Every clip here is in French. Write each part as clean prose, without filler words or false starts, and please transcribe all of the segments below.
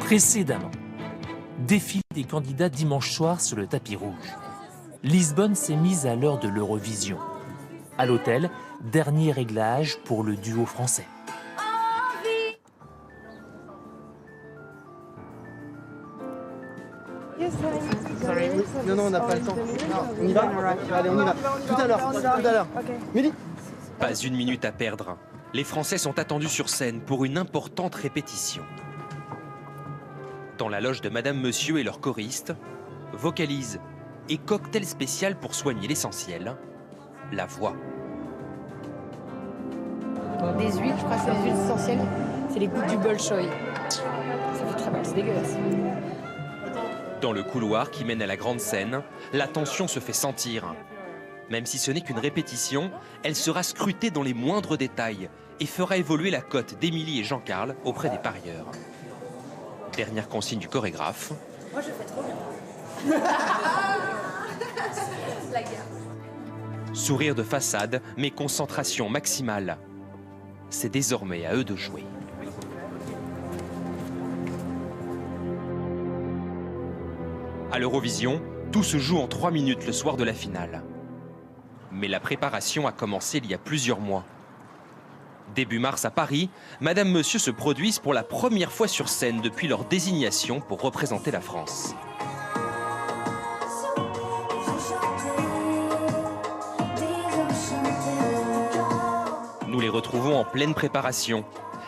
Précédemment, défilé des candidats dimanche soir sur le tapis rouge. Lisbonne s'est mise à l'heure de l'Eurovision. À l'hôtel, dernier réglage pour le duo français. Non, on n'a pas le temps. On y va? Allez, on y va. Tout à l'heure. Midi? Pas une minute à perdre. Les Français sont attendus sur scène pour une importante répétition. Dans la loge de Madame Monsieur et leur choriste, vocalise et cocktail spécial pour soigner l'essentiel, la voix. Des huiles, je crois que c'est les huiles essentielles. C'est les gouttes du Bolshoi. Ça fait très mal, c'est dégueulasse. Dans le couloir qui mène à la grande scène, la tension se fait sentir. Même si ce n'est qu'une répétition, elle sera scrutée dans les moindres détails et fera évoluer la cote d'Émilie et Jean-Carl auprès des parieurs. Dernière consigne du chorégraphe. Moi, je fais trop bien. La guerre. Sourire de façade, mais concentration maximale. C'est désormais à eux de jouer. À l'Eurovision, tout se joue en 3 minutes le soir de la finale. Mais la préparation a commencé il y a plusieurs mois. Début mars à Paris, Madame Monsieur se produisent pour la première fois sur scène depuis leur désignation pour représenter la France. Nous les retrouvons en pleine préparation.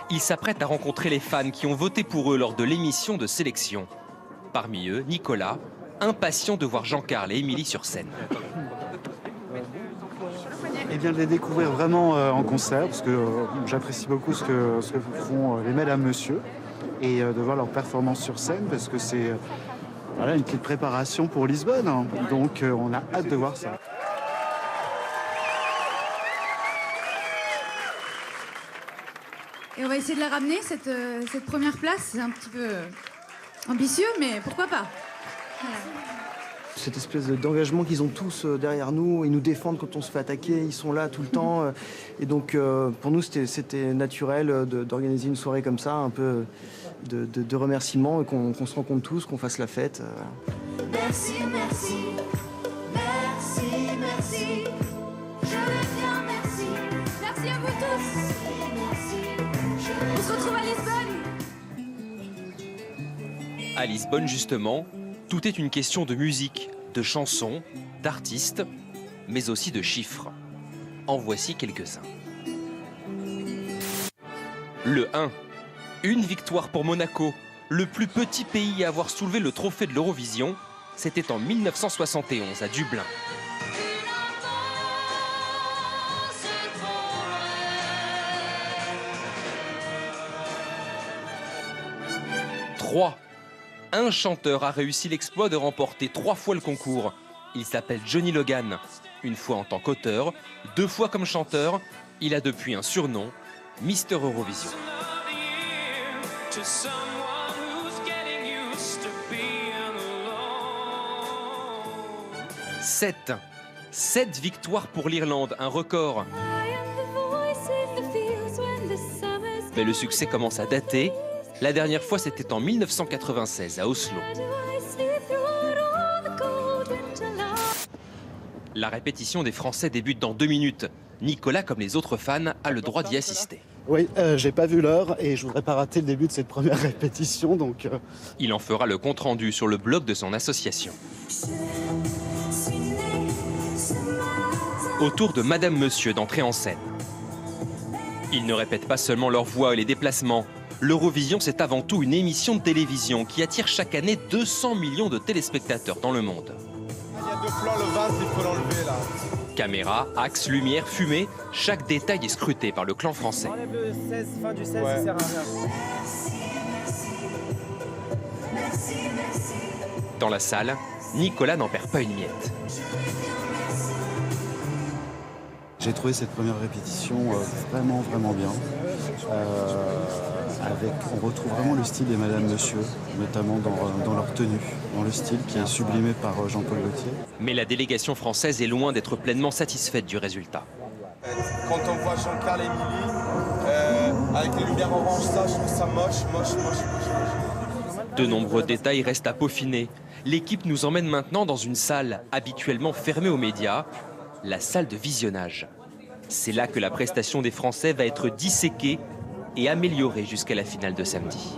Ils s'apprêtent à rencontrer les fans qui ont voté pour eux lors de l'émission de sélection. Parmi eux, Nicolas, impatient de voir Jean-Carl et Émilie sur scène. Et bien de les découvrir vraiment en concert, parce que j'apprécie beaucoup ce que font les Mesdames Monsieur, et de voir leur performance sur scène, parce que c'est voilà, une petite préparation pour Lisbonne, hein. Donc on a hâte de voir ça. Et on va essayer de la ramener, cette première place. C'est un petit peu ambitieux, mais pourquoi pas? Voilà. Cette espèce d'engagement qu'ils ont tous derrière nous, ils nous défendent quand on se fait attaquer, ils sont là tout le temps. Et donc pour nous c'était naturel d'organiser une soirée comme ça, un peu de remerciements, et qu'on se rencontre tous, qu'on fasse la fête. Merci, merci, merci, merci. Je vais bien, merci. Merci à vous tous. On se retrouve à Lisbonne. À Lisbonne, justement, tout est une question de musique, de chansons, d'artistes, mais aussi de chiffres. En voici quelques-uns. Le 1. Une victoire pour Monaco, le plus petit pays à avoir soulevé le trophée de l'Eurovision. C'était en 1971 à Dublin. 3. Un chanteur a réussi l'exploit de remporter 3 fois le concours. Il s'appelle Johnny Logan. Une fois en tant qu'auteur, 2 fois comme chanteur. Il a depuis un surnom, Mister Eurovision. 7. 7 victoires pour l'Irlande, un record. Mais le succès commence à dater. La dernière fois, c'était en 1996, à Oslo. La répétition des Français débute dans 2 minutes. Nicolas, comme les autres fans, a le droit d'y assister. Oui, j'ai pas vu l'heure et je voudrais pas rater le début de cette première répétition, donc... Il en fera le compte-rendu sur le blog de son association. Au tour de Madame Monsieur d'entrer en scène. Ils ne répètent pas seulement leur voix et les déplacements. L'Eurovision, c'est avant tout une émission de télévision qui attire chaque année 200 millions de téléspectateurs dans le monde. Il y a 2 plans, le vase, il faut l'enlever là. Caméra, axe, lumière, fumée, chaque détail est scruté par le clan français. Enlève le 16, fin du 16, Ouais. ça sert à rien. Dans la salle, Nicolas n'en perd pas une miette. J'ai trouvé cette première répétition vraiment bien. On retrouve vraiment le style des Madame Monsieur, notamment dans leur tenue, dans le style qui est sublimé par Jean-Paul Gaultier. Mais la délégation française est loin d'être pleinement satisfaite du résultat. Quand on voit Jean-Carl et Émilie, avec les lumières orange, ça, je trouve ça moche. De nombreux détails restent à peaufiner. L'équipe nous emmène maintenant dans une salle habituellement fermée aux médias, la salle de visionnage. C'est là que la prestation des Français va être disséquée et améliorée jusqu'à la finale de samedi.